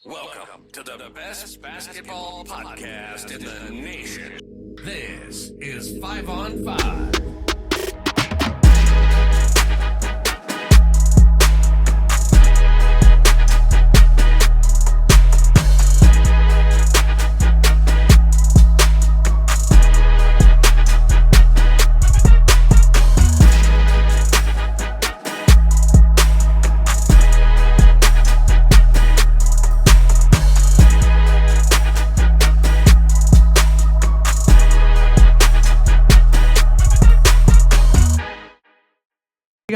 Welcome to the best basketball podcast in the nation. This is 5 on 5.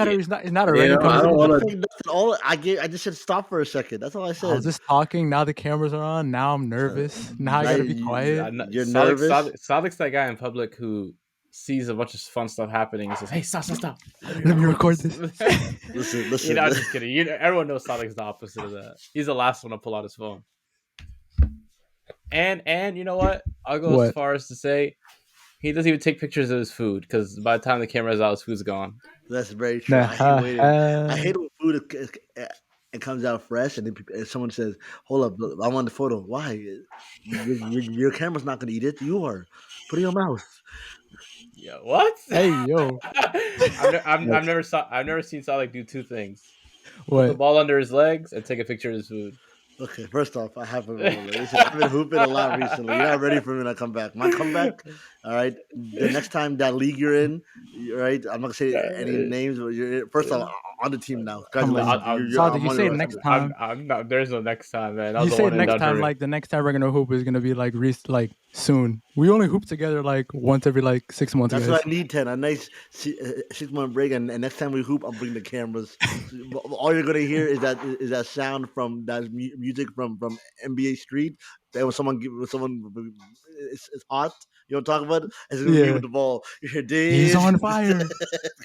It's not already I coming. don't want to. All I just said stop for a second. That's all I said. I was just talking. Now the cameras are on. Now I'm nervous. Now I gotta be quiet. You're nervous. Sadik's that guy in public who sees a bunch of fun stuff happening and says, "Hey, stop! Let me record this." Listen. I'm just kidding. Everyone knows Sadik's the opposite of that. He's the last one to pull out his phone. And you know what? I'll go as far as to say he doesn't even take pictures of his food because by the time the camera's out, his food's gone. That's very true. I hate when food it comes out fresh and someone says, "Hold up, I want the photo." Why? Your camera's not going to eat it. You are. Put it in your mouth. Yeah. What? Hey yo. I've never seen Sadik do two things: What? put the ball under his legs and take a picture of his food. Okay, first off, I've been hooping a lot recently. You're not ready for me when I come back. My comeback, all right. The next time that league you're in, right? I'm not gonna say any names, but you're first off on the team now. Sadik, you say next time. I'm not. There's no next time, man. You say next time, like the next time we're gonna hoop is gonna be like soon. We only hoop together like once every 6 months. That's what I need. 10 a nice 6-month break, and next time we hoop, I'll bring the cameras. All you're gonna hear is that sound from that music from NBA Street. That when someone it's hot. You want to talk about it? It's gonna be with the ball. You hear Dave. He's on fire.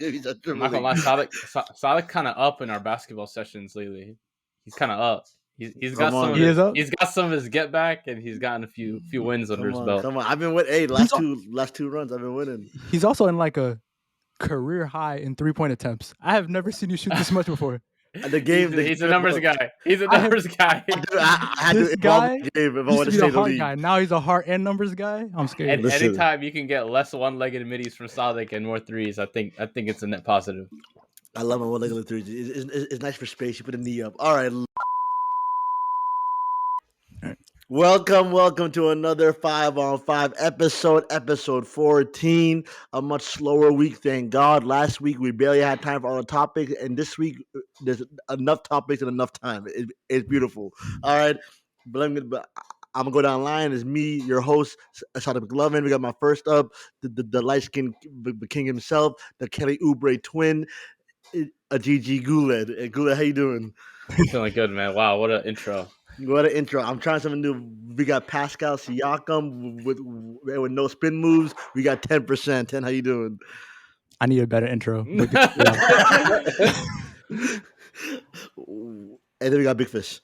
I'm not gonna lie, Sadik kind of up in our basketball sessions lately. He's kind of up. He's got some of his get back, and he's gotten a few wins under his belt. Come on, I've been winning. Hey, last two runs, I've been winning. He's also in like a career high in 3-point attempts. I have never seen you shoot this much before. He's a numbers guy. He's a numbers guy. This guy used to be a heart guy. Now he's a heart and numbers guy. I'm scared. And anytime you can get less one-legged middies from Sadik and more threes, I think it's a net positive. I love my one-legged threes. It's nice for space. You put a knee up. All right. Welcome to another 5 on 5 episode 14. A much slower week, thank God. Last week we barely had time for all the topics, and this week there's enough topics and enough time. It's beautiful. All right, but I'm gonna go down line. It's me, your host, Sadik McLovin. We got my first up, the light skinned king himself, the Kelly Oubre twin, a GG Guled. Guled, how you doing? Feeling good, man. Wow, what an intro. What an intro. I'm trying something new. We got Pascal Siakam with no spin moves. We got 10%. 10, how you doing? I need a better intro. And then we got Big Fish.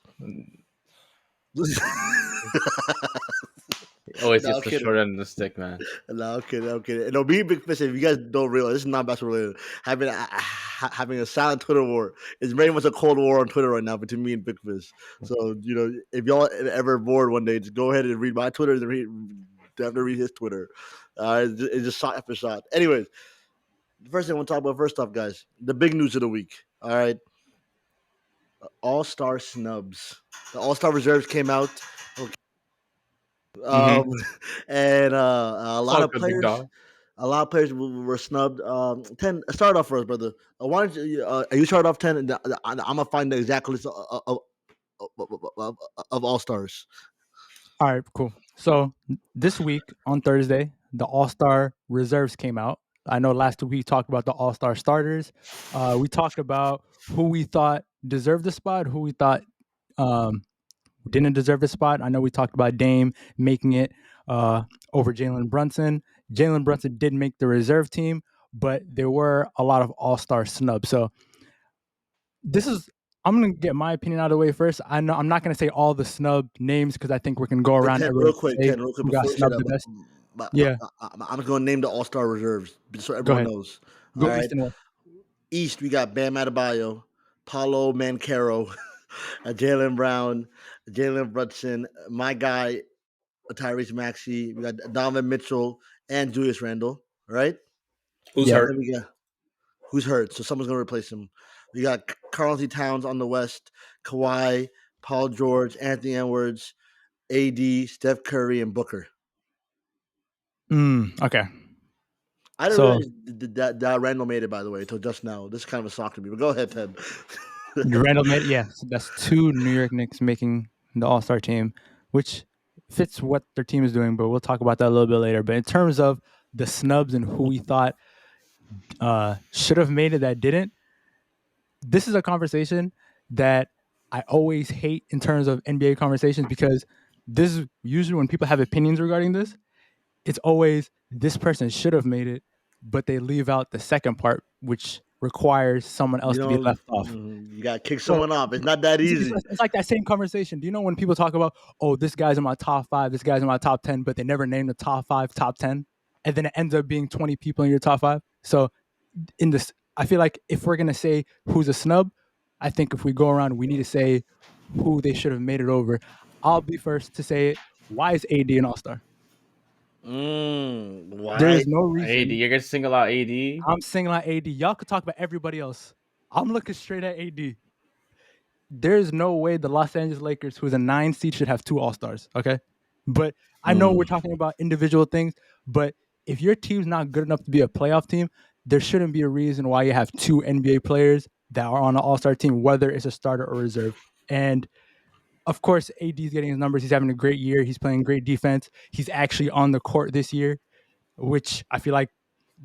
Always just the short end of the stick, man. No, I'm kidding. No, me and Big Fish, if you guys don't realize, this is not basketball related. Having a silent Twitter war is very much a cold war on Twitter right now between me and Big Fish. So, if y'all ever bored one day, just go ahead and read my Twitter and have to read his Twitter. It's just shot after shot. Anyways, the first thing I want to talk about first off, guys, the big news of the week. All right. All-Star Snubs. The All-Star Reserves came out. Okay. And a lot of players were snubbed. 10, start off for us, brother. Why don't you start off 10? And I'm gonna find the exact list of All Stars. All right, cool. So this week on Thursday, the All-Star Reserves came out. I know last week we talked about the All-Star starters. We talked about who we thought deserved the spot, who we thought didn't deserve the spot. I know we talked about Dame making it over Jalen Brunson. Jalen Brunson did make the reserve team, but there were a lot of all-star snubs. So I'm going to get my opinion out of the way first. I know I'm not going to say all the snub names because I think we can go around real quick. Who got snubbed the best. I'm going to name the all-star reserves so everyone knows. Go East and West. East, we got Bam Adebayo, Paolo Banchero, Jalen Brown, Jalen Brunson, my guy Tyrese Maxey. We got Donovan Mitchell and Julius Randle. Right? Who's Yeah. hurt? Then we got who's hurt, so someone's gonna replace him. We got Karl Anthony Towns on the West, Kawhi, Paul George, Anthony Edwards, AD, Steph Curry, and Booker. Okay. I didn't So realize that Randall made it, by the way, until just now. This is kind of a shock to me. But go ahead, Ted. Randall made it. Yeah, so that's 2 New York Knicks making the All-Star team, which fits what their team is doing. But we'll talk about that a little bit later. But in terms of the snubs and who we thought should have made it that didn't, this is a conversation that I always hate in terms of NBA conversations, because this is usually when people have opinions regarding this, it's always this person should have made it, but they leave out the second part, which requires someone else to be left off. You got to kick So someone off. It's not that easy. it's like that same conversation. Do you know when people talk about, oh, this guy's in my top 5, this guy's in my top 10, but they never name the top 5, top 10, and then it ends up being 20 people in your top 5? So in this, I feel like if we're gonna say who's a snub, I think if we go around, we need to say who they should have made it over. I'll be first to say it. Why is AD an All-Star? Why? There is no reason. AD, you're gonna single out AD. I'm singling out AD. Y'all could talk about everybody else. I'm looking straight at AD. There's no way the Los Angeles Lakers, who's a 9 seed, should have 2 All-Stars. Okay, but I know we're talking about individual things, but if your team's not good enough to be a playoff team, there shouldn't be a reason why you have 2 NBA players that are on an All-Star team, whether it's a starter or reserve. And of course, AD's getting his numbers. He's having a great year. He's playing great defense. He's actually on the court this year, which I feel like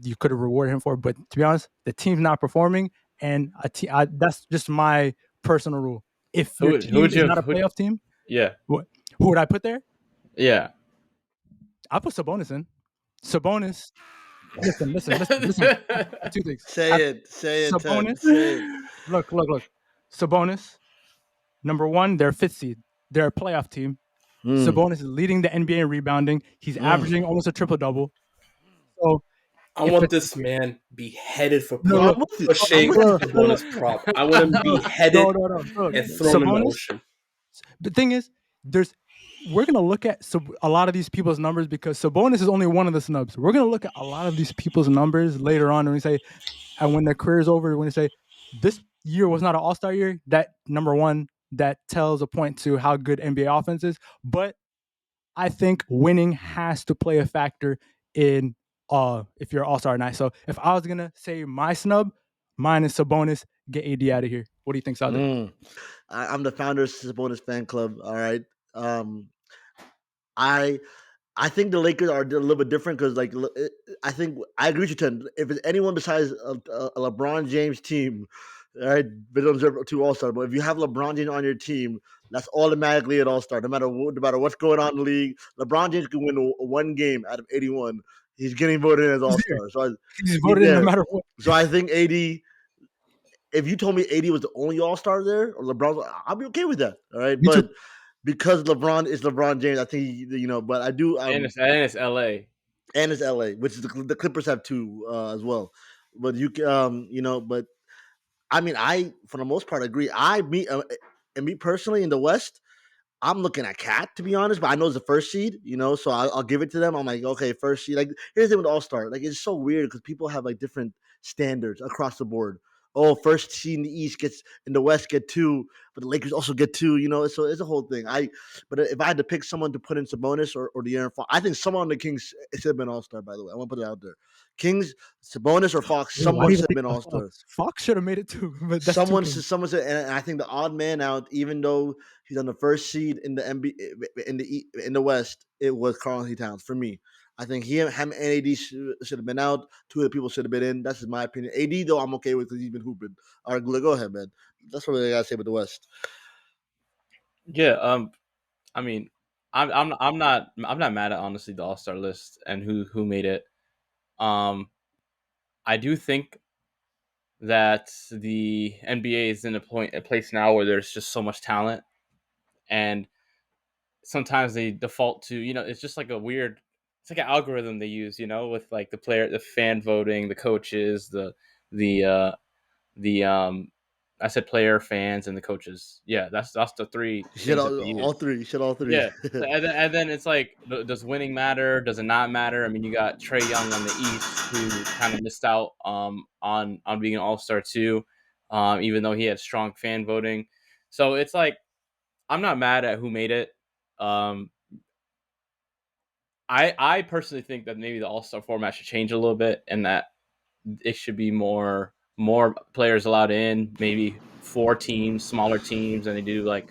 you could have rewarded him for. But to be honest, the team's not performing, and that's just my personal rule. If your team is not a playoff team, who would I put there? Yeah, I put Sabonis in. Sabonis. Listen. 2 things. Say it, Sabonis. Ted. Say it. Look. Sabonis. Number 1, they're 5th seed. They're a playoff team. Sabonis is leading the NBA in rebounding. He's averaging almost a triple-double. So I want this man beheaded for pushing Sabonis prop. I want him beheaded and thrown in the ocean. The thing is, we're going to look at a lot of these people's numbers, because Sabonis is only one of the snubs. We're going to look at a lot of these people's numbers later on, and when their career is over, when they say this year was not an All-Star year, that number 1, that tells a point to how good NBA offense is. But I think winning has to play a factor in if you're an All-Star or not. So if I was gonna say my snub, mine is Sabonis. Get AD out of here. What do you think, Sadik? I'm the founder of Sabonis fan club. All right. I think the Lakers are a little bit different because, like, I think I agree with you, Ted. If it's anyone besides a LeBron James team, all right, they don't deserve 2 All-Star. But if you have LeBron James on your team, that's automatically an All-Star. No matter what's going on in the league, LeBron James can win 1 game out of 81. He's getting voted in as All-Star. So he's voted in no matter what. So I think AD. If you told me AD was the only All-Star there, or LeBron, I'd be okay with that. All right, but because LeBron is LeBron James, I think But I do. And it's LA. And it's LA, which is the Clippers have 2 as well. But but I mean, for the most part agree. Me personally in the West, I'm looking at Cat, to be honest, but I know it's the 1st seed, so I'll give it to them. I'm like, okay, 1st seed. Like, here's the thing with All-Star. Like, it's so weird because people have like different standards across the board. Oh, 1st seed in the East gets in the West get 2, but the Lakers also get 2. So it's a whole thing. But if I had to pick someone to put in Sabonis or De'Aaron Fox, I think someone on the Kings should have been All-Star. By the way, I want to put it out there. Kings, Sabonis or Fox, someone should have been All-Star. Fox should have made it too. But someone said, and I think the odd man out, even though he's on the 1st seed in the NBA in the West, it was Karl Anthony Towns for me. I think him and AD should have been out. 2 of the people should have been in. That's just my opinion. AD though, I'm okay with because he's been hooping. All right, go ahead, man. That's what I gotta say about the West. Yeah, I mean, I'm not mad at, honestly, the All-Star list and who made it. I do think that the NBA is in a place now where there's just so much talent, and sometimes they default to, it's just like it's like an algorithm they use, with like the fan voting, the coaches, the I said player, fans, and the coaches. Yeah, that's the three Shit, things that they all use. three. Shit, all three. Yeah, and then it's like, does winning matter? Does it not matter? I mean, you got Trey Young on the East, who kind of missed out on being an All-Star too, even though he had strong fan voting. So it's like, I'm not mad at who made it. I personally think that maybe the All-Star format should change a little bit, and that it should be more players allowed in, maybe 4 teams, smaller teams, and they do like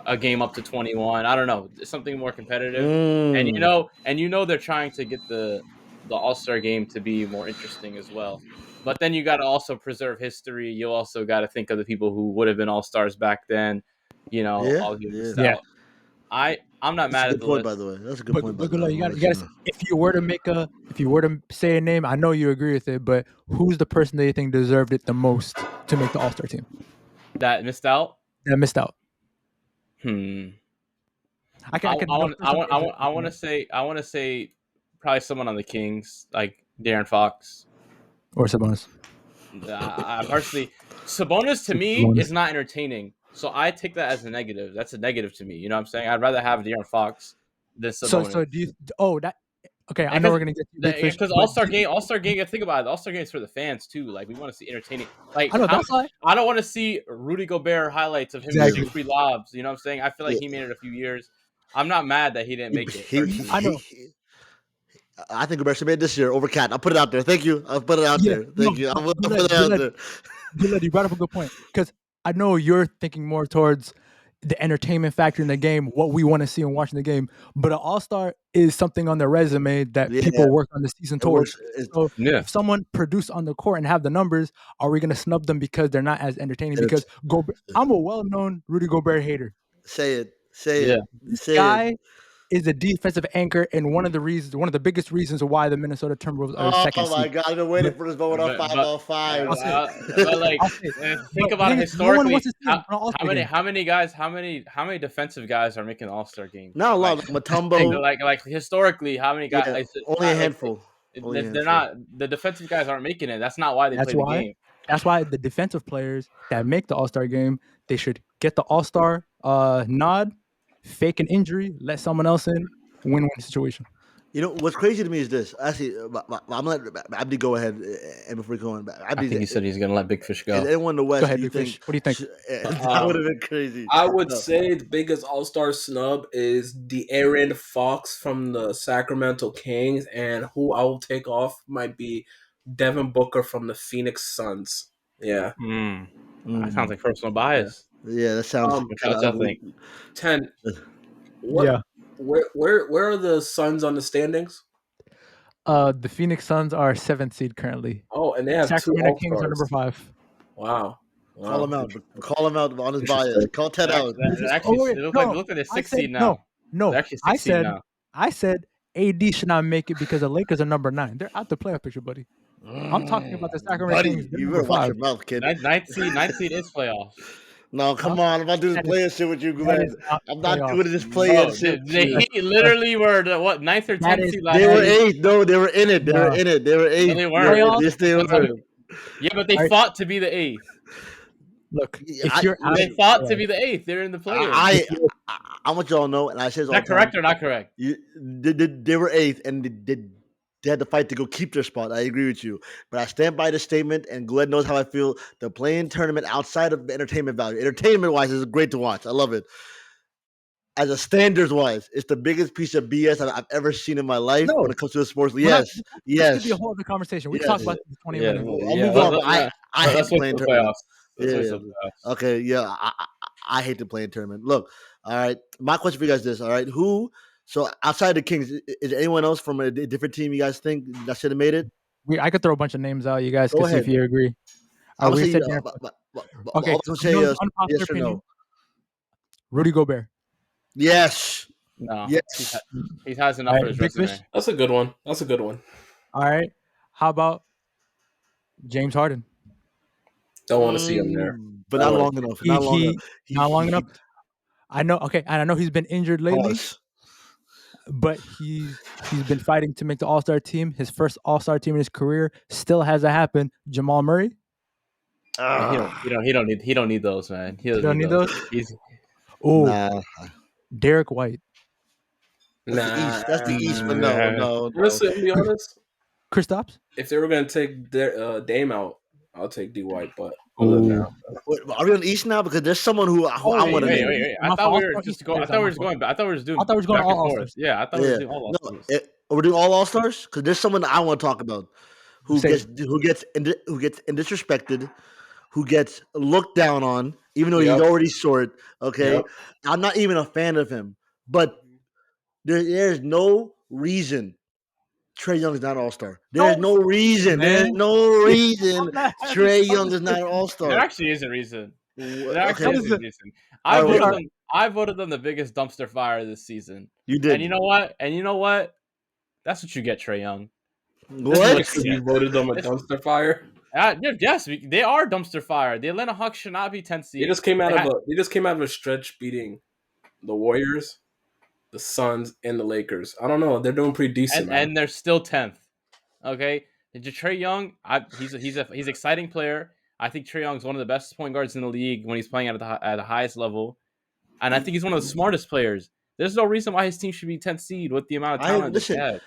a game up to 21. I don't know, something more competitive. And they're trying to get the All-Star game to be more interesting as well. But then you got to also preserve history. You also got to think of the people who would have been All-Stars back then. All who missed Yeah. out. I'm not That's mad a at good the point, list. by the way. That's a good point, by But the way. you gotta say, if you were to say a name, I know you agree with it, but who's the person that you think deserved it the most to make the All-Star team That missed out. that missed out? I could go for some names want to say probably someone on the Kings, like Darren Fox. or Sabonis. I personally, Sabonis to me is not entertaining, so I take that as a negative. That's a negative to me. You know what I'm saying? I'd rather have Darren Fox than Sabonis. So do you? Oh, that. Okay, I know we're gonna get to Big Fish because All-Star game. Think about it. The All-Star game is for the fans too. Like, we want to see entertaining. Like, I know that's why. I don't want to see Rudy Gobert highlights of him shooting free lobs. You know what I'm saying? I feel like he made it a few years. I'm not mad that he didn't make it. I know. I think Gobert should make it this year over Cat. I'll put it out there. Thank you. I'll put it out there. Thank you. I'll put it out there. You brought up a good point, because I know you're thinking more towards the entertainment factor in the game, what we want to see in watching the game. But an All-Star is something on their resume that people work on the season towards. So if someone produced on the court and have the numbers, are we going to snub them because they're not as entertaining? Because I'm a well-known Rudy Gobert hater. Say it. This guy is a defensive anchor, and one of the biggest reasons why the Minnesota Timberwolves are second seed. Oh my God, I've been waiting for this moment on 5-on-5. But like, think about it historically. How many defensive guys are making All-Star game? Not a lot. Like Mutombo. Like historically, how many guys? Only a handful. They're not, the defensive guys aren't making it. That's not why they play the game. That's why the defensive players that make the All-Star game, they should get the All-Star nod, fake an injury, let someone else in, win-win situation. You know what's crazy to me is this. Actually, I'm gonna let Abdi go ahead, and before we go on, I think he said he's gonna let Big Fish go. Anyone in the West? Go ahead, Big Fish. What do you think? That would have been crazy. I would say the biggest All-Star snub is De'Aaron Fox from the Sacramento Kings, and who I will take off might be Devin Booker from the Phoenix Suns. Yeah. That sounds like personal bias. Yeah, that sounds. I think 10. Where are the Suns on the standings? The Phoenix Suns are 7th seed currently. Oh, and they have Sacramento 2 Kings are number 5. Wow. Call him out. Call him out on his bias. Call Ted out. Look at the 6th seed now. No. I said AD should not make it because the Lakers are number 9. They're out the playoff picture, buddy. I'm talking about the Sacramento Kings. You better watch your mouth, kid. 9th seed is playoffs. No, come on. I'm not doing this player shit with you, Glenn. I'm not doing this player shit. They literally were the 9th or 10th seed last year. They were 8th. No, they were in it. They were 8th. No, they weren't. Yes, they were. Yeah, but they fought to be the 8th. Look, they fought to be the 8th. They're in the playoffs. I want y'all to know, and I said, is that correct or not correct? They were 8th, and they had to fight to go keep their spot. I agree with you. But I stand by the statement, and Glenn knows how I feel. The play-in tournament outside of the entertainment value, entertainment-wise, is great to watch. I love it. As a standards-wise, it's the biggest piece of BS I've ever seen in my life when it comes to the sports. Yes. This could be a whole other conversation. We talk about this 20 minutes. I'll move on. I hate playing tournament. Okay, I hate the play-in tournament. Look, all right. My question for you guys is this, all right? So outside the Kings, is there anyone else from a different team you guys think that should have made it? I could throw a bunch of names out. You guys can see if you agree. Okay. Unpopular opinion. Rudy Gobert. Yes. No. Yes. He has enough for his resume. Fish? That's a good one. All right. How about James Harden? Don't want to see him there. But not long enough. Not long enough. I know. Okay, and I know he's been injured lately. But he's been fighting to make the All-Star team. His first All-Star team in his career still hasn't happened. Jamal Murray? Yeah, he don't need those, man. He doesn't don't need need those. those? He's Oh, Nah, Derek White, that's the East. That's the East. But uh, no. Honestly, I'll be honest. Kristaps. If they were gonna take Dame out, I'll take D White. But other than Oh, that, Wait, are we on the East now? Because there's someone who I oh, want to yeah. name. Wait. I My thought fault. we were All-Star just East go. I players thought are we my were just fault. going. I thought we were just I doing thought we was going back all and forth. All-Stars. Yeah, I thought we were Yeah. doing all No, All-Stars. we're doing all Stars because there's someone I want to talk about who Say gets it. disrespected, who gets looked down on, even though he's yep, already short. Okay, yep. I'm not even a fan of him, but there's no reason Trey Young is not an All Star. There's No, no reason. There's man. no reason I'm not having this Trey Young is not an conversation. All There Star. actually is a reason. There actually Okay, What is is a it? reason. all right, We what's are. up? I voted them the biggest dumpster fire this season. You And did you know what? That's what you get, Trey Young. This is what what? you You get. voted them a This, dumpster fire. yes, they are dumpster fire. The Atlanta Hawks should not be 10th They seed. just came out They of had, a stretch beating the Warriors, the Suns, and the Lakers. I don't know. They're doing pretty decent, man. and they're still 10th. Okay, Trey Young, he's an exciting player. I think Trey Young's one of the best point guards in the league when he's playing at the highest level, and I think he's one of the smartest players. There's no reason why his team should be 10th seed with the amount of I talent that they listen. have.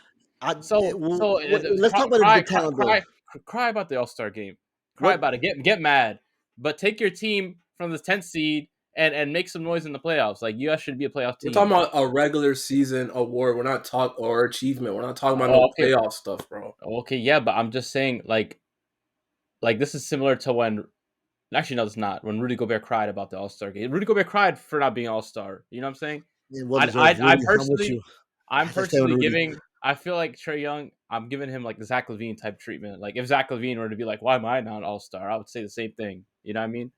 So Let's talk about the talent though. cry about the All Star game. Cry What? about it. Get mad, but take your team from the 10th seed and make some noise in the playoffs. Like you guys should be a playoff We're team. talking about a regular season award. We're not talking or achievement. We're not talking about no Okay, playoff stuff, bro. okay, yeah, but I'm just saying like this is similar to when. Actually, no, it's not. When Rudy Gobert cried about the All Star game, Rudy Gobert cried for not being All Star. You know what I'm saying? Well deserved. I Rudy, I'm with personally, you. I'm Hashtag stay with personally Rudy. giving. I feel like Trey Young. I'm giving him like the Zach LaVine type treatment. Like if Zach LaVine were to be like, "Why am I not All Star?" I would say the same thing. You know what I mean?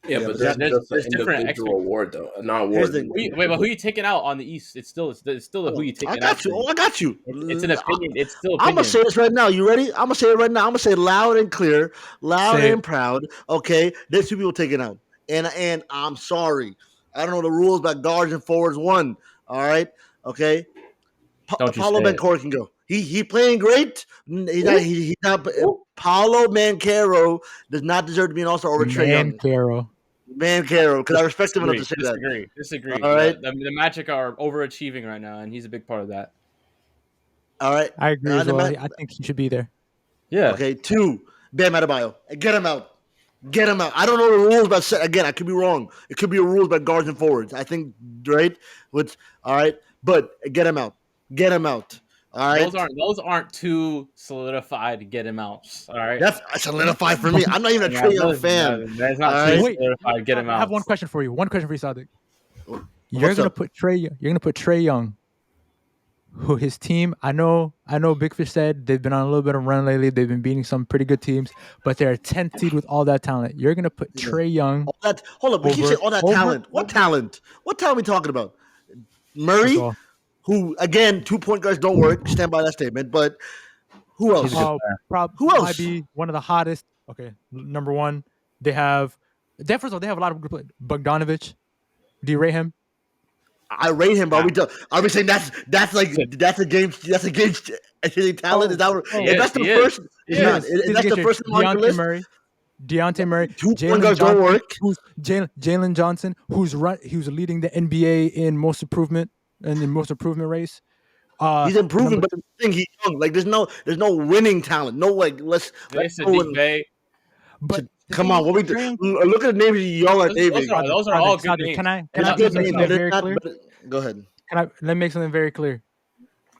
Yeah, Yeah, but but this is just an There's different individual award, though. Not here's award. the Wait, but who you taking out on the East? It's still the who you I taking out got you. thing. Oh, I got you. It's an opinion. It's still I'm gonna opinion. say this right now. You ready? I'm gonna say it right now. I'm gonna say it loud and clear, loud Say it. and proud. Okay, there's two people taken out, and I'm sorry. I don't know the rules about guards and forwards. One, all right, okay. Don't you Paulo say it? Banchero can go. He playing great. He's not. Ooh. Paulo Banchero does not deserve to be an All-Star over Trey Man, Young. Caro. Banchero, because I respect him enough to say that. Disagree. All right, The Magic are overachieving right now, and he's a big part of that. all right. I agree as well. I think he should be there. Yeah. Okay, two, Bam Adebayo. Get him out. Get him out. I don't know the rules about set. Again, I could be wrong. It could be a rules about guards and forwards. I think right. Which all right, but get him out. Get him out. All right. Those aren't too solidified to get him out. All right. That's solidified for me. I'm not even a Trey Young fan. That's All not too right. Wait, solidified. Get him I have out. one question for you. One question for you, Sadik. You're What's gonna up? put Trey. You're gonna put Trey Young, who his team. I know. Big Fish said they've been on a little bit of a run lately. They've been beating some pretty good teams, but they're a 10th seed with all that talent. You're gonna put Trey Young. Hold up. We keep saying all that talent. What talent? What talent are we talking about? Murray, That's all. who again, 2-point guards don't work. Stand by that statement. But who else? He's a good player. Who Might else? be one of the hottest. Okay, number one. They have. First of all, they have a lot of good players. Bogdanovich. Do you rate him? I rate him, but are we saying that's a game talent? Is that what, He if is, that's the he is. first? It's not. Is that the first one on your list? Deontay Murray, 2-point Jalen guards don't Johnson, work. who's Jalen Johnson, who's leading the NBA in most improvement and in most improvement race. He's improving, but the thing he's young. Like there's no winning talent. No, like let's Sadiq Bey. But come on. What we do? Look at the names y'all are naming. Those are all good names. Can I It's make good something names, but very it's not. clear? Go ahead. Let me make something very clear.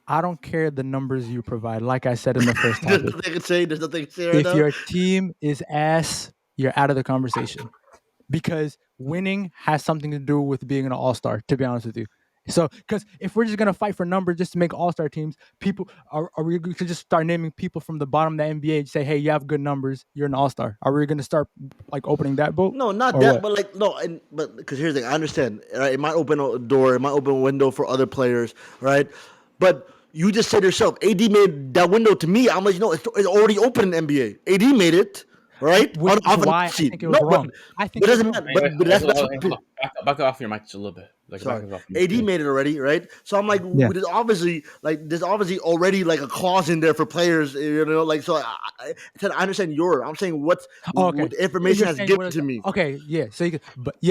I don't care the numbers you provide. Like I said in the first There's topic, nothing I can say. There's nothing I can say right if now. your team is ass, you're out of the conversation. Because winning has something to do with being an all-star, to be honest with you. So, because if we're just gonna fight for numbers just to make all-star teams, people are we going to just start naming people from the bottom of the NBA and say, "Hey, you have good numbers, you're an all-star." Are we going to start like opening that boat? No, not or that, what? but like no, but because here's the thing, I understand. Right? It might open a door, it might open a window for other players, right? But you just said yourself, AD made that window to me. I'm like, it's already open in NBA. AD made it, right? Which is why I think it was wrong. I think it doesn't it was matter. wrong. But that's Back off your mic just a little bit. Like Sorry, back off AD made it already, right? So I'm like, Yeah. there's obviously already like a clause in there for players, you know. Like, so I understand I'm saying what Okay. the information You're has saying given what is to me. okay, yeah.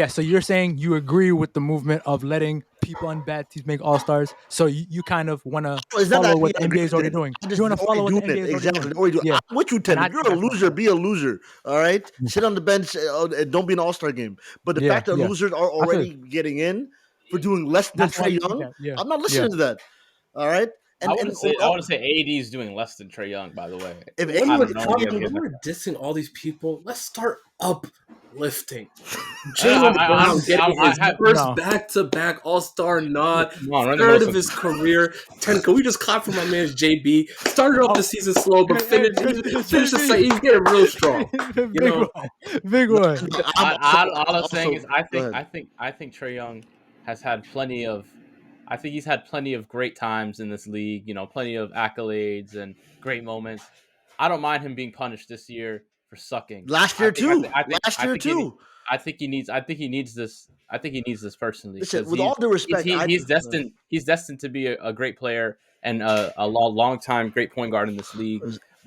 So you're saying you agree with the movement of letting people on bad teams make all-stars. So you kind of want to It's not follow that what I the agree NBA is with already it. doing. I You just want to already follow what the doing NBA it is already exactly. doing. Already doing. Yeah. I'm with you, And Ted. If you're a that's loser, be a loser. All right, sit on the bench. And don't be an all-star game. But the yeah, fact that yeah. losers are I feel already getting in for doing less than that's why Trey you think Young, that. Yeah. I'm not Yeah. listening to that. All right, I and want to say AD is doing less than Trey Young. By the way, if When I we're don't know. AD, talking, when we're dissing all these people, let's start uplifting. I, Jaylen I Brown honestly, getting I his have first No. back-to-back All-Star nod, come on, run the third most of his career. Can we just clap for my man JB? Started off the season slow, but finished the site. He's getting real strong. You Big know, one. Big one. I'm also, all I'm saying is, go ahead. I think Trey Young has had plenty of. I think he's had plenty of great times in this league. You know, plenty of accolades and great moments. I don't mind him being punished this year for sucking. Last year too. Last I year think he, too. I think he needs this. I think he needs this personally Listen, because with all due respect, he's destined to be a great player and a long time great point guard in this league.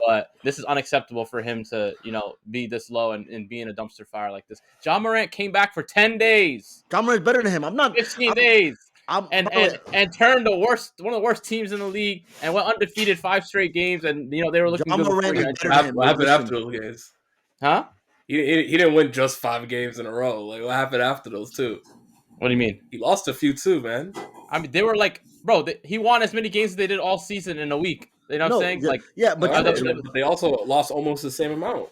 But this is unacceptable for him to, be this low and be in a dumpster fire like this. John Morant came back for 10 days, John Morant's better than him. 15 days, I'm and by the way, turned one of the worst teams in the league and went undefeated 5 straight games. And, they were looking John good before Morant he is got better injured. than him. what happened Listen, after those games? Huh? He didn't win just 5 games in a row. Like, what happened after those 2? What do you mean? He lost a few too, man. I mean, they were like, bro, he won as many games as they did all season in a week. You know what I'm saying? Like, but But they also lost almost the same amount.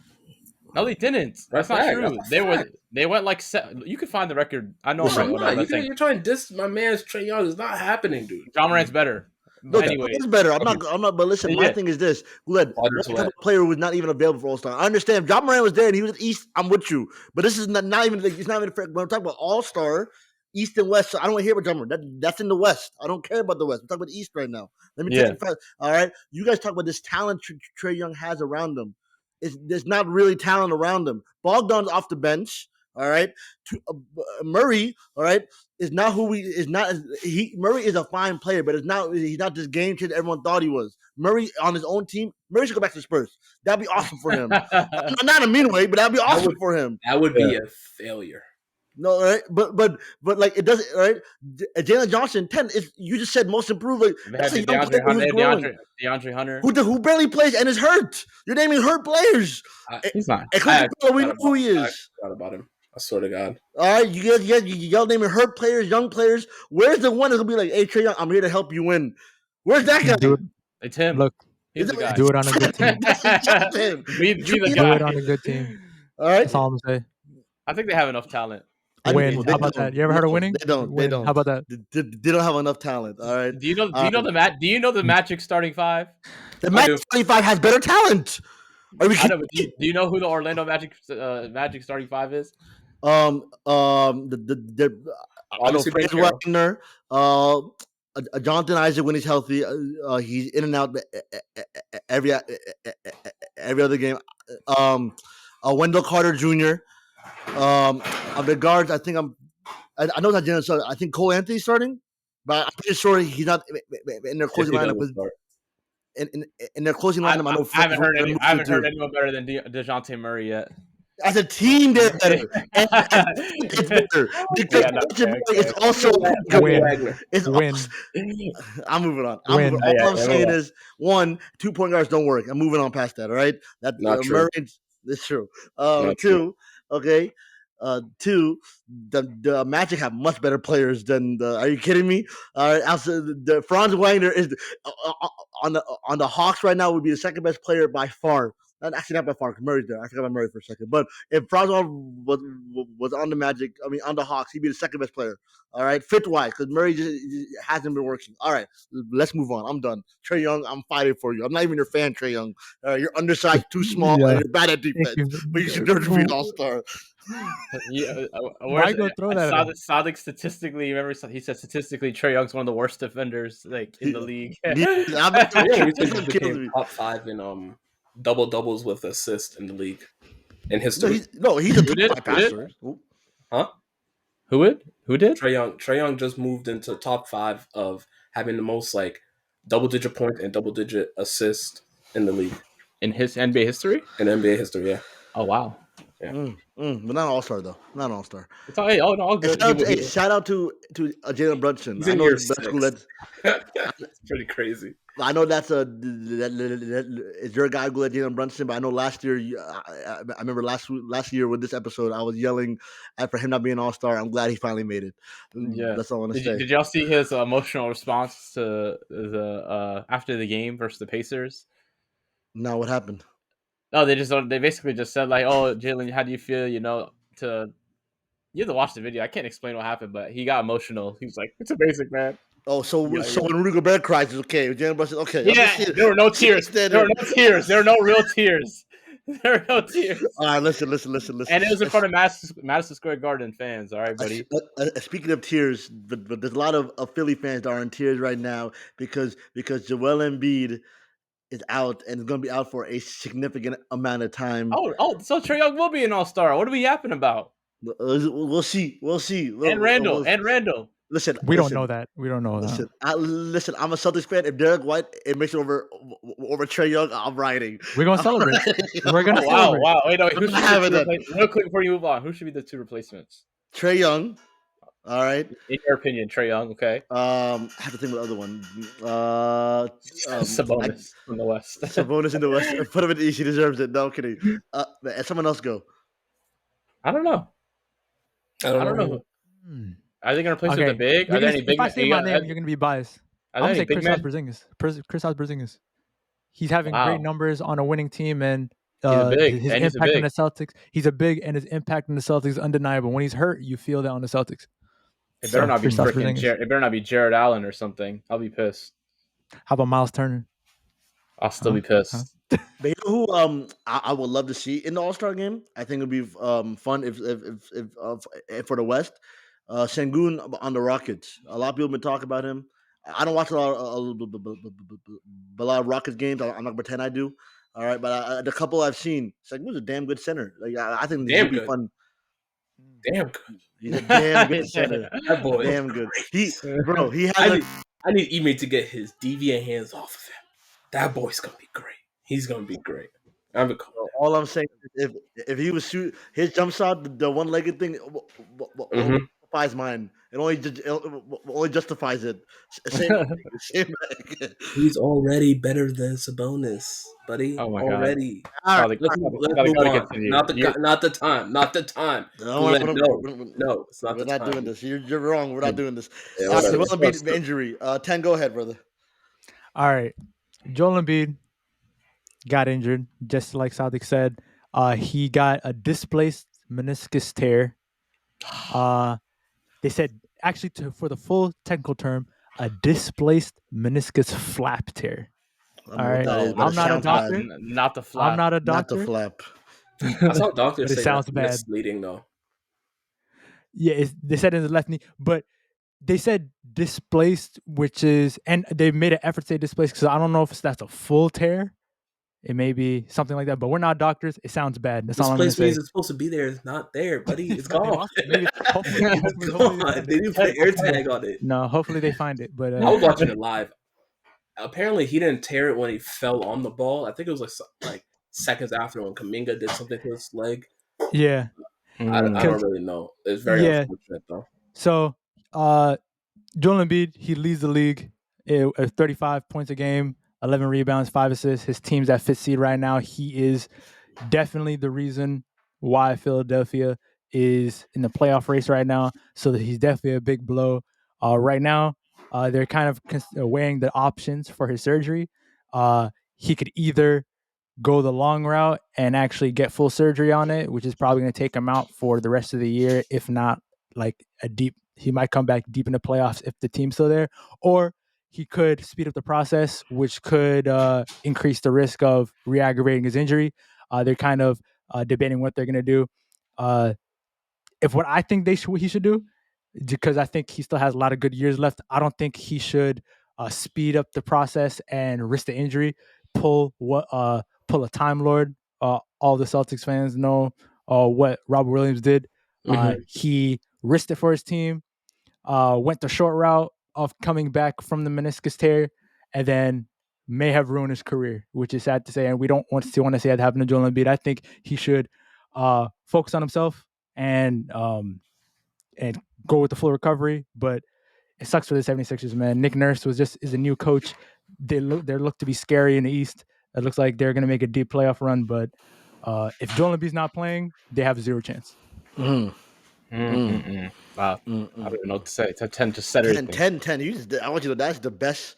no, they didn't. That's not fact. true. That's a fact. They went like you can find the record. I know Listen, I'm right. I'm not. Whatever. You're trying to diss my man's Trey Young. It's not happening, dude. John Morant's better. no, Anyway, it's better. I'm not. But listen, my Yeah. thing is this: Guled, one Water's type wet. of player who was not even available for All Star. I understand. John Morant was there and he was East. I'm with you, but this is not even. It's not even. When I'm talking about All Star, East and West. So I don't want to hear about John Morant. That's in the West. I don't care about the West. We're talking about East right now. Let me tell you. All right, you guys talk about this talent Trey Young has around him. There's not really talent around him. Bogdan's off the bench. All right, Murray. All right, is not who we is not. Murray is a fine player, but he's not this game changer everyone thought he was. Murray on his own team. Murray should go back to Spurs. That'd be awesome for him. Not in a mean way, but that'd be awesome for him. That would be a failure. No, right? But like it doesn't, right? Jalen Johnson, 10 is you just said most improved. Like, that's a young player who's growing. DeAndre Hunter. Who barely plays and is hurt. You're naming hurt players. He's not. We know who he is. I forgot about him. I swear to God. All right, y'all naming hurt players, young players. Where's the one that'll be like, hey, Trey Young, I'm here to help you win? Where's that guy? Dude, It's him. look, he's the guy. do it on a good team. Be the Do guy. it on a good team. All right. That's all I'm gonna say. I think they have enough talent. Win. How about that? You ever heard of winning? They don't. Win. How about that? They don't have enough talent. All right. Do you know the Magic starting 5? The Magic 25 has better talent. Are we I know, but do you know who the Orlando Magic starting 5 is? I know Obviously, Franz Wagner, Jonathan Isaac when he's healthy. He's in and out every other game. Wendell Carter Jr. Of the guards, I know that Jalen started. I think Cole Anthony's starting, but I'm pretty sure he's not in their closing lineup. In their closing lineup, I know I haven't heard anyone better than DeJounte Murray yet. As a team, they're better. And it's better because it's also win. It's Win. I'm moving on. Win. All I'm saying is 1, 2 point guards don't work. I'm moving on past that. All right, that's not true. Murray. That's true. 2, okay. 2, the Magic have much better players than the. Are you kidding me? Also, the Franz Wagner is on the Hawks right now would be the second best player by far. Actually, not by far. Murray's there. I forgot about Murray for a second. But if Franz was on the Magic, on the Hawks, he'd be the second best player. All right, fit-wise, because Murray just hasn't been working. All right, let's move on. I'm done. Trey Young, I'm fighting for you. I'm not even your fan, Trey Young. You're undersized, too small, and you're bad at defense. But you should deserve to be an all-star. Yeah, Why go throw that at him? Sadik statistically, remember he said statistically Trey Young's one of the worst defenders in the league. He became top 5 in double doubles with assists in the league in history. He's a top 5 passer. Huh? Who would? Who did? Trae Young just moved into top 5 of having the most like double-digit point and double-digit assist in the league In his NBA history? in NBA history. Yeah, Oh wow. But not All Star though. Not All Star. It's all, hey, oh no, all good. Shout out to Jalen Brunson. he's I in know year that's 6. cool. It's pretty crazy. I know that's is your guy good at Jalen Brunson, but I know last year, I remember last year with this episode, I was yelling for him not being All Star. I'm glad he finally made it. Yeah. That's all I want to say. Did y'all see his emotional response to the after the game versus the Pacers? Now what happened? No, they basically just said like, "Oh, Jalen, how do you feel? You know, you have to watch the video. I can't explain what happened, but he got emotional. He was like, "It's amazing, man." Oh, so Yeah, when Rudy Gobert cries, it's okay. Jalen Brunson, okay. Yeah, there were no tears. There were no tears. There were no real tears. There were no tears. All right, listen. And it was in front of Madison Square Garden fans. All right, buddy. Speaking of tears, but there's a lot of Philly fans that are in tears right now because Joel Embiid is out and is going to be out for a significant amount of time. So Trae Young will be an All-Star. What are we yapping about? We'll see. And Randall. Listen, We don't know that. We don't know that. Listen, I'm a Celtics fan. If Derek White makes it over Trae Young, I'm riding. We're gonna celebrate. We're gonna celebrate. Wow. Wait, who should having be real quick before you move on? Who should be the 2 replacements? Trae Young. All right. In your opinion, Trae Young. Okay. I have to think of the other one. Sabonis from the West. Sabonis in the West. Put him in the East. He deserves it. No, I'm kidding. And someone else go. I don't know. I don't know. Are they going to replace with the big? Are there any big? If I say my name, you're going to be biased. I'm going to say Kristaps Porzingis. He's having great numbers on a winning team, and his impact on the Celtics. He's a big, and his impact on the Celtics is undeniable. When he's hurt, you feel that on the Celtics. It better not be freaking It better not be Jared Allen or something. I'll be pissed. How about Miles Turner? I'll still be pissed. But you know who I would love to see in the All-Star game? I think it'd be fun if for the West. Sengun on the Rockets. A lot of people have been talking about him. I don't watch a lot of Rockets games. I'm not gonna pretend I do. All right, but the couple I've seen, Sengun's a damn good center. Like I think this would be fun. Damn good. He's a damn good center. That boy, damn good. He has. I need Ime to get his deviant hands off of him. That boy's gonna be great. He's gonna be great. All I'm saying is if he was shoot his jump shot, the one-legged thing, justifies mine. It only justifies it. Same He's already better than Sabonis, buddy. Oh my already. God. Let's move on. Not the time. No, it's not. We're not doing this. You're wrong. We're not doing this. Yeah, Joel Embiid injury. 10. Go ahead, brother. All right, Joel Embiid got injured, just like Sadik said. He got a displaced meniscus tear. They said, actually, for the full technical term, a displaced meniscus flap tear. All right, I'm not a doctor. Not the flap. I'm not a doctor. Not the flap. I saw doctors say sounds that's bad. misleading, though. Yeah, they said in the left knee, but they said displaced, which is, and they made an effort to say displaced because I don't know if that's a full tear. It may be something like that, but we're not doctors. It sounds bad. That's all I'm going to say. Means it's supposed to be there. It's not there, buddy. It's gone. Hopefully they didn't put an air tag on it. No, hopefully they find it. But I was watching it live. Apparently, he didn't tear it when he fell on the ball. I think it was like seconds after when Kuminga did something to his leg. Yeah. I don't really know. It's very unfortunate, though. So, Joel Embiid, he leads the league at 35 points a game, 11 rebounds, 5 assists. His team's at 5th seed right now. He is definitely the reason why Philadelphia is in the playoff race right now. So that he's definitely a big blow. Right now, they're kind of weighing the options for his surgery. He could either go the long route and actually get full surgery on it, which is probably going to take him out for the rest of the year. If not, like he might come back deep in the playoffs if the team's still there, or he could speed up the process, which could increase the risk of re-aggravating his injury. They're kind of debating what they're going to do. If what I think he should do, because I think he still has a lot of good years left, I don't think he should speed up the process and risk the injury. Pull a Time Lord. All the Celtics fans know what Robert Williams did. He risked it for his team, went the short route of coming back from the meniscus tear, and then may have ruined his career, which is sad to say. And we don't want to say that happened to Joel Embiid. I think he should focus on himself and go with the full recovery. But it sucks for the 76ers, man. Nick Nurse is a new coach. They look to be scary in the East. It looks like they're going to make a deep playoff run. But if Joel Embiid's not playing, they have zero chance. Wow. I don't even know what to say. It's a 10 to set everything. 10. I want you to know that's the best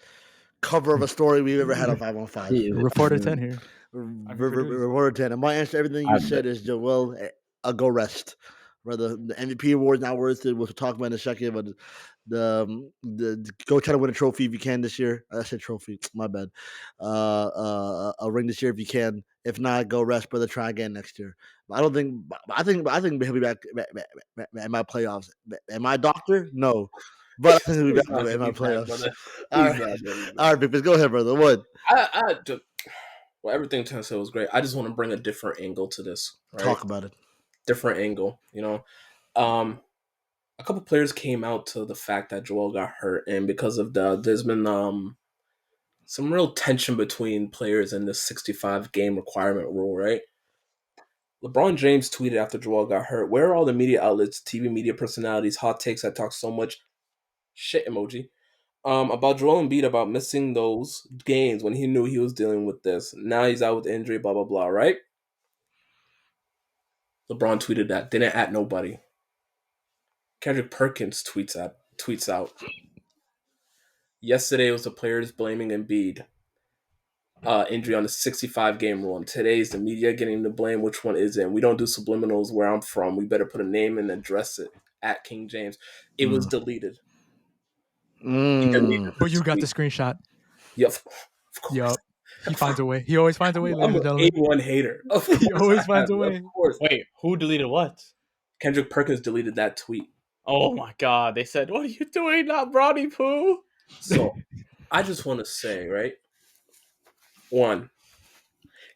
cover of a story we've ever had on 5-on-5. Reporter 10 here. Reporter 10. And my answer to everything you said is Joel, I'll go rest. Rather, the MVP award's not worth it. We'll talk about it in a second, but the go try to win a trophy if you can this year. I said trophy, my bad. A ring this year if you can. If not, go rest, brother. Try again next year. But I think he'll be back in my playoffs. Am I a doctor? No, but I think he'll be back in my playoffs. All right, Big go ahead, brother. What? Well, everything Ten said was great. I just want to bring a different angle to this. Right? Talk about it. Different angle, a couple players came out to the fact that Joel got hurt, and because of there's been some real tension between players in this 65 game requirement rule, right? LeBron James tweeted after Joel got hurt, "Where are all the media outlets, TV media personalities, hot takes that talk so much shit emoji about Joel Embiid about missing those games when he knew he was dealing with this? Now he's out with injury, blah blah blah." Right? LeBron tweeted that, didn't at nobody. Kendrick Perkins tweets out. Yesterday was the players blaming Embiid injury on the 65 game rule, and today's the media getting the blame. Which one is it? And we don't do subliminals where I'm from. We better put a name and address it at King James. It was deleted. But you got the screenshot. Yep, of course. Yep. He finds a way. He always finds a way, ladies and I'm gentlemen. an A1 hater. He always finds a way. Of course. Wait, who deleted what? Kendrick Perkins deleted that tweet. Oh my God! They said, "What are you doing, not Brownie Poo?" So, I just want to say, right? One,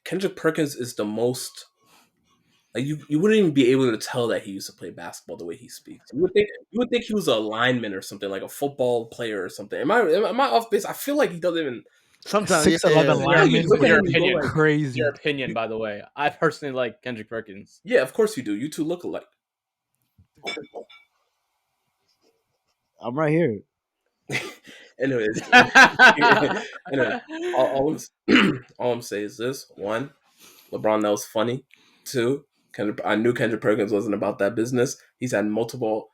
Kendrick Perkins is the most. Like you wouldn't even be able to tell that he used to play basketball the way he speaks. You would think he was a lineman or something, like a football player or something. Am I off base? I feel like he doesn't even. Sometimes 6'11" lineman. Your opinion, Crazy. Your opinion, by the way. I personally like Kendrick Perkins. Yeah, of course you do. You two look alike. I'm right here. Anyways, all I'm saying is this: one, LeBron, that was funny. Two, I knew Kendrick Perkins wasn't about that business. He's had multiple,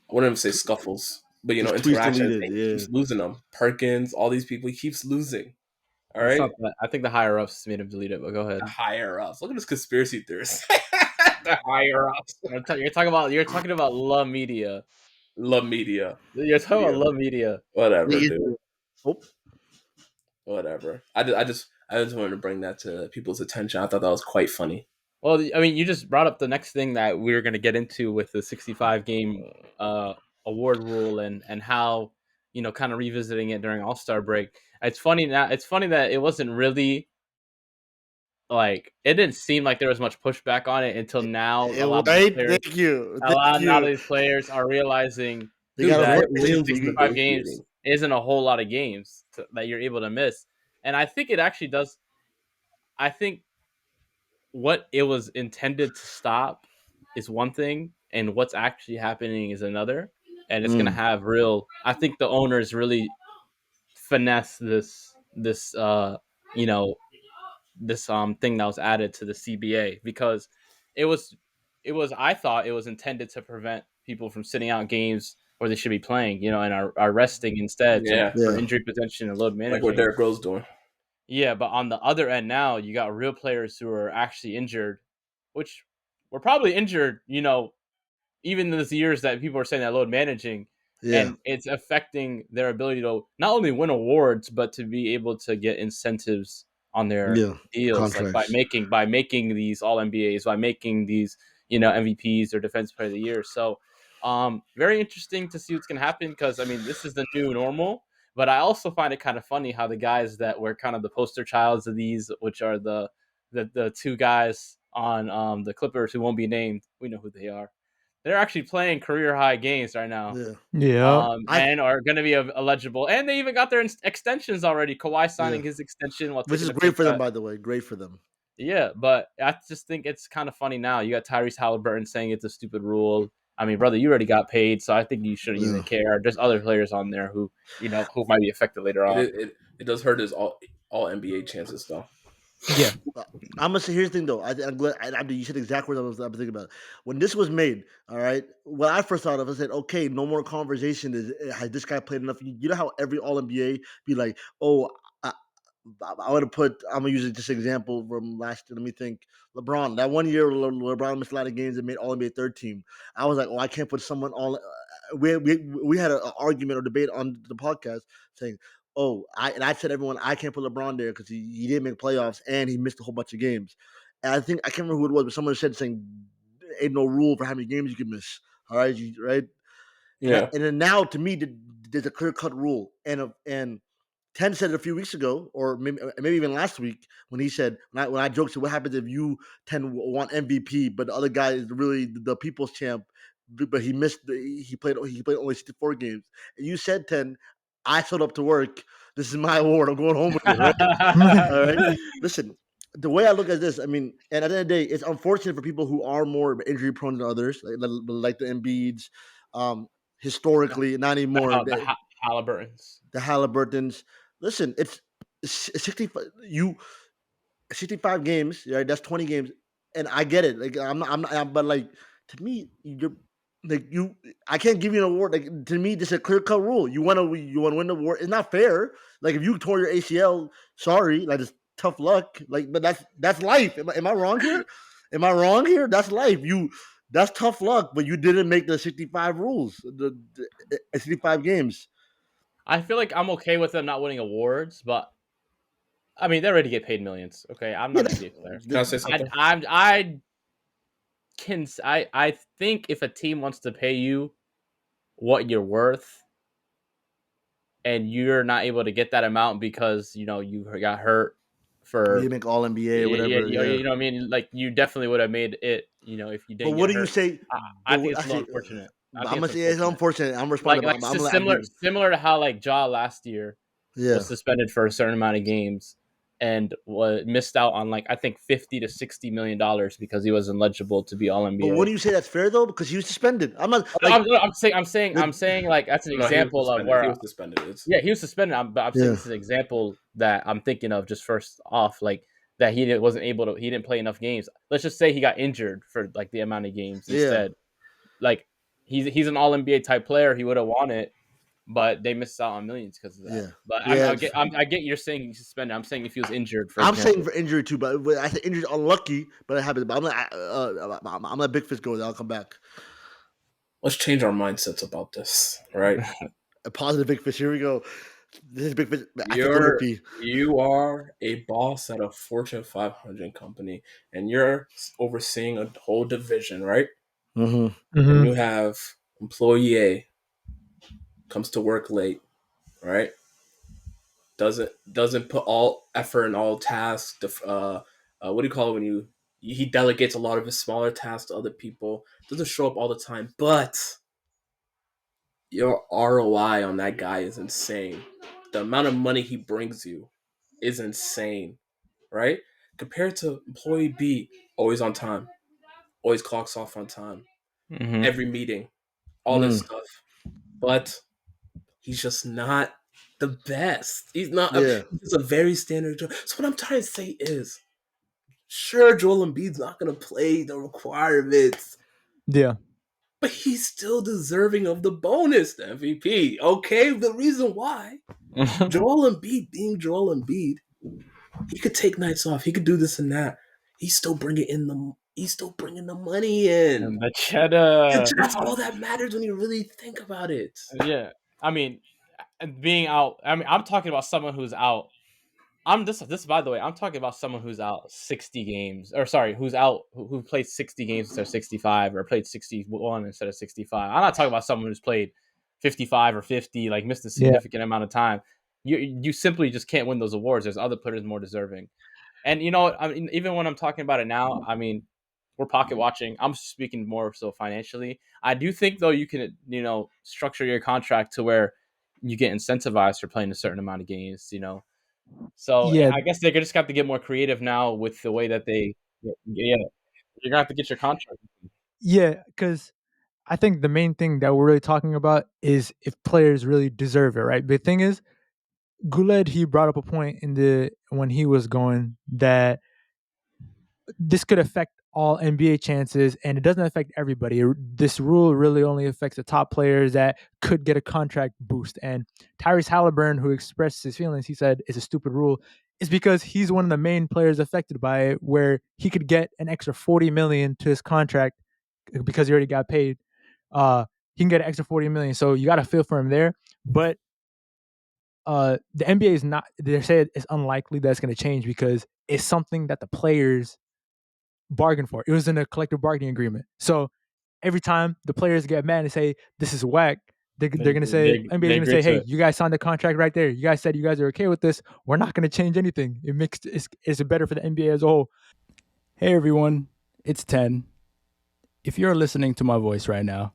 I wouldn't even say scuffles, but interactions. He keeps losing them. Perkins, all these people, he keeps losing. All right. I think the higher ups made him delete it, but go ahead. The higher ups. Look at this conspiracy theorist. The higher ups. You're talking about La Media. Love media. You're talking about love media. Whatever, dude. Whatever. I just wanted to bring that to people's attention. I thought that was quite funny. Well, I mean, you just brought up the next thing that we were going to get into with the 65 game award rule and how, kind of revisiting it during All-Star break. It's funny that it wasn't really like, it didn't seem like there was much pushback on it until now. Thank you. Now these players are realizing that 65 games isn't a whole lot of games that you're able to miss. And I think it actually does. I think what it was intended to stop is one thing, and what's actually happening is another. And it's going to have I think the owners really finesse this thing that was added to the CBA, because I thought it was intended to prevent people from sitting out games where they should be playing, and are resting instead for injury prevention and load management. Like what Derrick Rose doing. Yeah, but on the other end now, you got real players who are actually injured, which were probably injured, even in those years that people are saying that load managing. Yeah. And it's affecting their ability to not only win awards, but to be able to get incentives on their deals, like by making these all NBAs, by making these, MVPs or defensive player of the year. So very interesting to see what's going to happen, because, I mean, this is the new normal. But I also find it kind of funny how the guys that were kind of the poster childs of these, which are the two guys on the Clippers who won't be named, we know who they are. they're actually playing career high games right now. Yeah. Yeah. And are going to be eligible. And they even got their extensions already. Kawhi signing his extension while Which taking is a pay great for them, cut. by the way. Great for them. Yeah, but I just think it's kind of funny now. You got Tyrese Halliburton saying it's a stupid rule. I mean, brother, you already got paid, so I think you shouldn't even care. There's other players on there who might be affected later on. It does hurt his all NBA chances though. Yeah. I'm gonna say here's the thing though. I'm glad you said exactly what I was thinking about. When this was made, all right. What I first thought of, I said, okay, no more conversation. Has this guy played enough? You know how every All NBA be like, oh, I would have put. I'm gonna use this example from last year. Let me think. LeBron. That one year, LeBron missed a lot of games and made All NBA third team. I was like, oh, I can't put someone all. We had an argument or debate on the podcast saying, oh, I said everyone I can't put LeBron there because he didn't make playoffs and he missed a whole bunch of games. And I think I can't remember who it was, but someone said saying, ain't no rule for how many games you can miss. All right, right. Yeah. And then now to me, there's a clear cut rule, and 10 said it a few weeks ago, or maybe even last week, when he said, when I joked, so what happens if you 10 want MVP, but the other guy is really the people's champ, but he missed, he played only 64 games. And you said 10, I showed up to work. This is my award. I'm going home with it, right? All right. Listen, the way I look at this, I mean, and at the end of the day, it's unfortunate for people who are more injury prone than others, like the Embiids, historically, not anymore. The Halliburtons. The Halliburtons. Listen, it's 65. 65 games, right? That's 20 games, and I get it. Like I'm not, but like to me, you're like you. I can't give you an award. Like to me, this is a clear cut rule. You want to win the award. It's not fair. Like if you tore your ACL, sorry, like it's tough luck. Like, but that's life. Am I wrong here? Am I wrong here? That's life. That's tough luck, but you didn't make the 65 rules, the 65 games. I feel like I'm okay with them not winning awards, but I mean, they already get paid millions. Okay, I'm not an NBA player. Can I say something? I think if a team wants to pay you what you're worth, and you're not able to get that amount because you got hurt for you make All NBA or whatever. You know what I mean? Like you definitely would have made it. If you didn't. But what get do hurt. you say? I think it's a little unfortunate. I'm gonna say it's unfortunate. I'm responsible. Like similar to how like Ja last year was suspended for a certain amount of games and missed out on like I think $50 to $60 million because he wasn't eligible to be All NBA. But wouldn't you say that's fair though? Because he was suspended. I'm not. Like, I'm saying like that's an example of where he was suspended. He was suspended. But I'm saying this is an example that I'm thinking of just first off, like that he didn't play enough games. Let's just say he got injured for like the amount of games instead. Like he's an All NBA type player. He would have won it. But they missed out on millions because of that. Yeah. But I get you're saying he's suspended. I'm saying if he was injured. I'm saying for injury too, but I said injured unlucky, but it happened. But I'm let Big Fish go. I'll come back. Let's change our mindsets about this, right? A positive Big Fish. Here we go. This is Big Fish. You are a boss at a Fortune 500 company, and you're overseeing a whole division, right? Mm-hmm. And you have employee A comes to work late, right? Doesn't put all effort and all tasks. What do you call it when he delegates a lot of his smaller tasks to other people? Doesn't show up all the time, but your ROI on that guy is insane. The amount of money he brings you is insane, right? Compared to employee B, always on time, always clocks off on time, every meeting, all this stuff, but he's just not the best. He's not. He's a very standard job. So what I'm trying to say is, sure, Joel Embiid's not going to play the requirements. Yeah. But he's still deserving of the bonus, the MVP. Okay, the reason why Joel Embiid being Joel Embiid, he could take nights off. He could do this and that. He's still bringing the money in. And the cheddar. And that's all that matters when you really think about it. Yeah, I mean, being out. I mean, I'm talking about someone who's out. This by the way, I'm talking about someone who's out 60 games, or sorry, who's out who played 60 games instead of 65, or played 61 instead of 65. I'm not talking about someone who's played 55 or 50, like missed a significant amount of time. You simply just can't win those awards. There's other players more deserving. And I mean, even when I'm talking about it now, I mean, we're pocket watching. I'm speaking more so financially. I do think though you can structure your contract to where you get incentivized for playing a certain amount of games. So Yeah, I guess they just have to get more creative now with the way that they. Yeah, you're gonna have to get your contract. yeah, because I think the main thing that we're really talking about is if players really deserve it, right? The thing is, Guled, he brought up a point when he was going that this could affect all NBA chances, and it doesn't affect everybody. This rule really only affects the top players that could get a contract boost. And Tyrese Halliburton, who expressed his feelings, he said it's a stupid rule. It's because he's one of the main players affected by it, where he could get an extra $40 million to his contract because he already got paid. He can get an extra $40 million. So you got to feel for him there. But the NBA is not. They say it's unlikely that's going to change because it's something that the players bargained for. It was in a collective bargaining agreement. So every time the players get mad and say this is whack, they're going to say NBA is going to say, "Hey, you guys signed the contract right there. You guys said you guys are okay with this. We're not going to change anything. It's better for the NBA as a whole." Hey everyone, it's 10. If you're listening to my voice right now,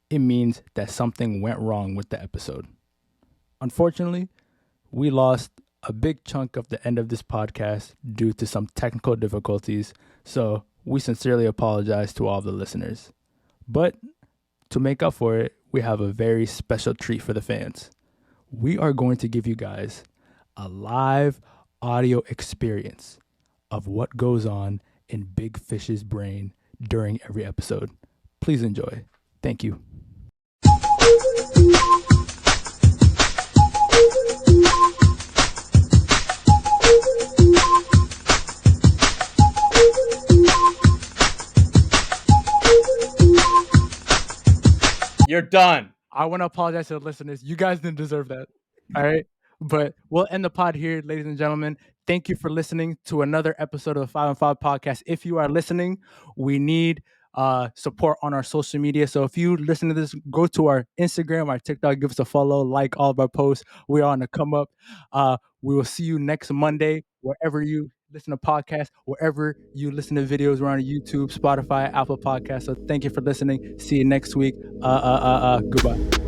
it means that something went wrong with the episode. Unfortunately, we lost a big chunk of the end of this podcast due to some technical difficulties, so we sincerely apologize to all the listeners. But to make up for it, we have a very special treat for the fans. We are going to give you guys a live audio experience of what goes on in Big Fish's brain during every episode. Please enjoy. Thank you. You're done. I want to apologize to the listeners. You guys didn't deserve that. All right. But we'll end the pod here, ladies and gentlemen. Thank you for listening to another episode of the 5 on 5 podcast. If you are listening, we need support on our social media. So if you listen to this, go to our Instagram, our TikTok, give us a follow, like all of our posts. We are on the come up. We will see you next Monday, wherever you listen to podcasts, wherever you listen to videos. We're on YouTube, Spotify, Apple Podcasts. So thank you for listening. See you next week. Goodbye.